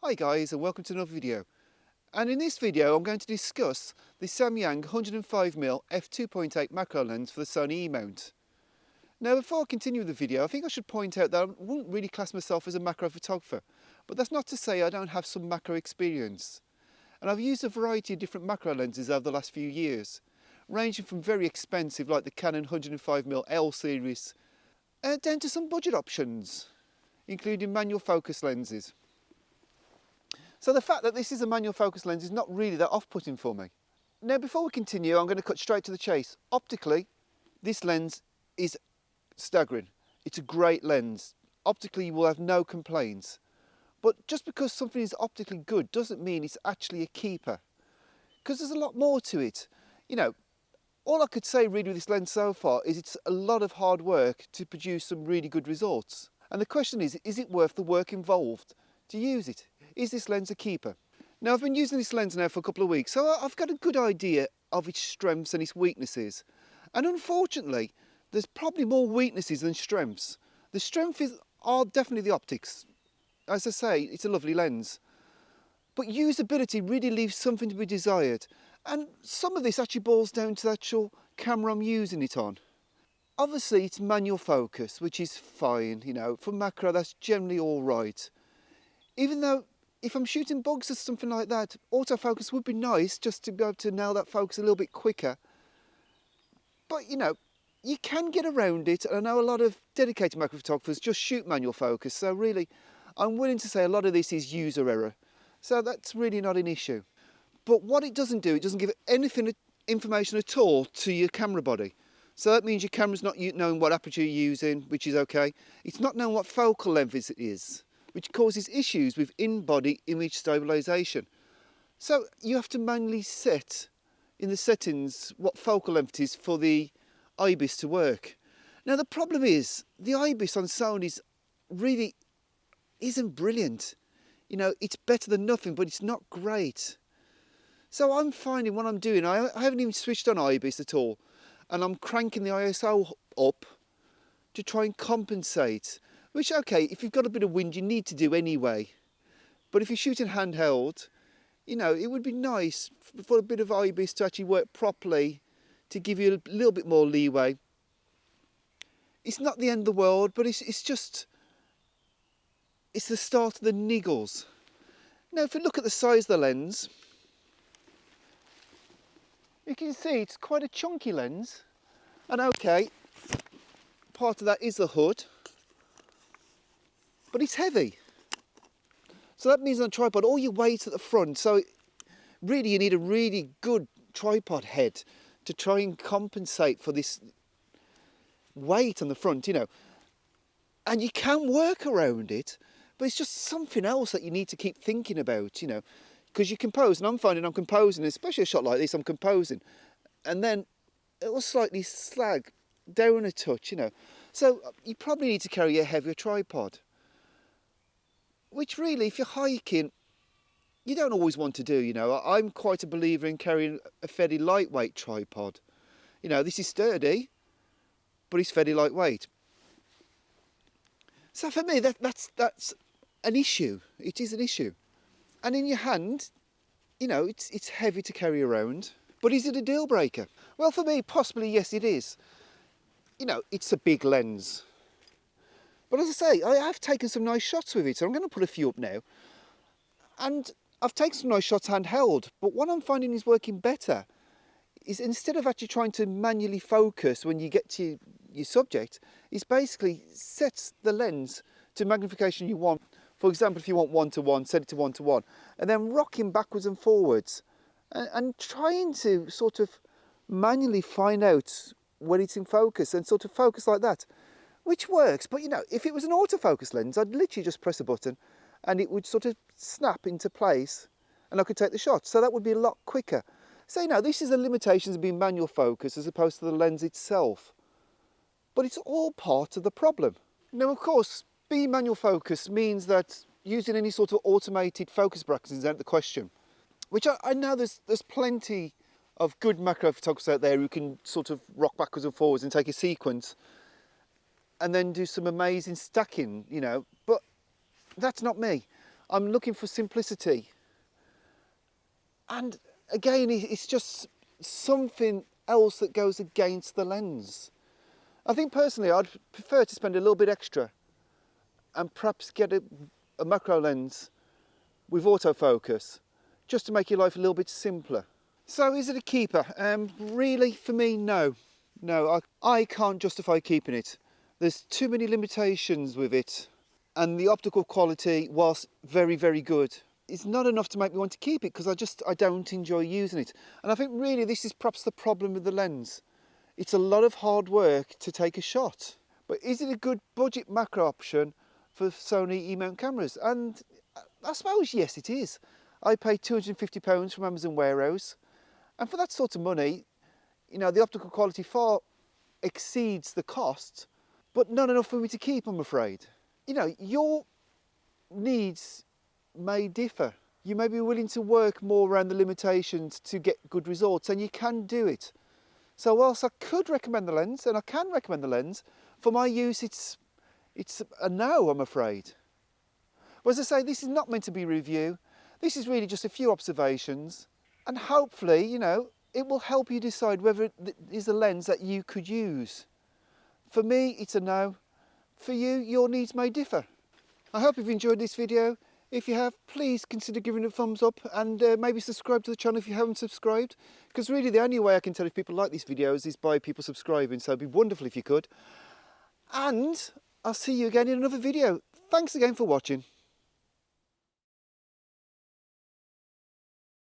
Hi guys, and welcome to another video. And in this video I'm going to discuss the Samyang 105mm f2.8 macro lens for the Sony E Mount. Now before I continue with the video, I think I should point out that I wouldn't really class myself as a macro photographer, but that's not to say I don't have some macro experience. And I've used a variety of different macro lenses over the last few years, ranging from very expensive like the Canon 105mm L series, down to some budget options, including manual focus lenses. So the fact that this is a manual focus lens is not really that off-putting for me. Now before we continue, I'm going to cut straight to the chase. Optically, this lens is staggering. It's a great lens. Optically, you will have no complaints. But just because something is optically good doesn't mean it's actually a keeper. Because there's a lot more to it. You know, all I could say really with this lens so far is it's a lot of hard work to produce some really good results. And the question is it worth the work involved to use it? Is this lens a keeper? Now I've been using this lens now for a couple of weeks, so I've got a good idea of its strengths and its weaknesses. And unfortunately, there's probably more weaknesses than strengths. The strengths are definitely the optics. As I say, it's a lovely lens. But usability really leaves something to be desired. And some of this actually boils down to the actual camera I'm using it on. Obviously it's manual focus, which is fine, you know, for macro that's generally all right. Even though if I'm shooting bugs or something like that, autofocus would be nice just to be able to nail that focus a little bit quicker. But you know, you can get around it, and I know a lot of dedicated macro photographers just shoot manual focus, so really I'm willing to say a lot of this is user error. So that's really not an issue. But what it doesn't do, it doesn't give anything information at all to your camera body. So that means your camera's not knowing what aperture you're using, which is okay. It's not knowing what focal length it is, which causes issues with in-body image stabilisation. So you have to manually set in the settings what focal length it is for the IBIS to work. Now the problem is, the IBIS on Sony's really isn't brilliant. You know, it's better than nothing, but it's not great. So I'm finding what I'm doing, I haven't even switched on IBIS at all, and I'm cranking the ISO up to try and compensate. Which, okay, if you've got a bit of wind, you need to do anyway. But if you're shooting handheld, you know, it would be nice for a bit of IBIS to actually work properly, to give you a little bit more leeway. It's not the end of the world, but it's the start of the niggles. Now, if you look at the size of the lens, you can see it's quite a chunky lens. And okay, part of that is the hood, but it's heavy. So that means on a tripod, all your weight's at the front. So really you need a really good tripod head to try and compensate for this weight on the front, you know. And you can work around it, but it's just something else that you need to keep thinking about, you know. Because you compose, and I'm finding I'm composing, especially a shot like this, I'm composing. And then it will slightly slag down a touch, you know. So you probably need to carry a heavier tripod. Which really, if you're hiking, you don't always want to do, you know. I'm quite a believer in carrying a fairly lightweight tripod. You know, this is sturdy, but it's fairly lightweight. So for me, that's an issue. It is an issue. And in your hand, you know, it's heavy to carry around. But is it a deal breaker? Well, for me, possibly, yes, it is. You know, it's a big lens. But as I say, I have taken some nice shots with it, so I'm going to put a few up now. And I've taken some nice shots handheld, but what I'm finding is working better is instead of actually trying to manually focus when you get to your subject, is basically sets the lens to magnification you want. For example, if you want 1:1, set it to 1:1, and then rocking backwards and forwards and trying to sort of manually find out when it's in focus and sort of focus like that. Which works, but you know, if it was an autofocus lens, I'd literally just press a button and it would sort of snap into place and I could take the shot. So that would be a lot quicker. So, you know, this is the limitations of being manual focus as opposed to the lens itself. But it's all part of the problem. Now, of course, being manual focus means that using any sort of automated focus brackets is out of the question. Which I know there's plenty of good macro photographers out there who can sort of rock backwards and forwards and take a sequence and then do some amazing stacking, you know, but that's not me. I'm looking for simplicity. And again, it's just something else that goes against the lens. I think personally I'd prefer to spend a little bit extra and perhaps get a macro lens with autofocus just to make your life a little bit simpler. So is it a keeper? Really, for me, no. No, I can't justify keeping it. There's too many limitations with it, and the optical quality, whilst very, very good, is not enough to make me want to keep it because I don't enjoy using it. And I think really this is perhaps the problem with the lens. It's a lot of hard work to take a shot. But is it a good budget macro option for Sony E Mount cameras? And I suppose yes, it is. I paid £250 from Amazon Warehouse, and for that sort of money, you know, the optical quality far exceeds the cost, but not enough for me to keep, I'm afraid. You know, your needs may differ. You may be willing to work more around the limitations to get good results, and you can do it. So whilst I could recommend the lens, and I can recommend the lens, for my use it's a no, I'm afraid. But as I say, this is not meant to be a review. This is really just a few observations, and hopefully, you know, it will help you decide whether it is a lens that you could use. For me, it's a no. For you, your needs may differ. I hope you've enjoyed this video. If you have, please consider giving it a thumbs up, and maybe subscribe to the channel if you haven't subscribed, because really the only way I can tell if people like these videos is by people subscribing, so it'd be wonderful if you could. And I'll see you again in another video. Thanks again for watching.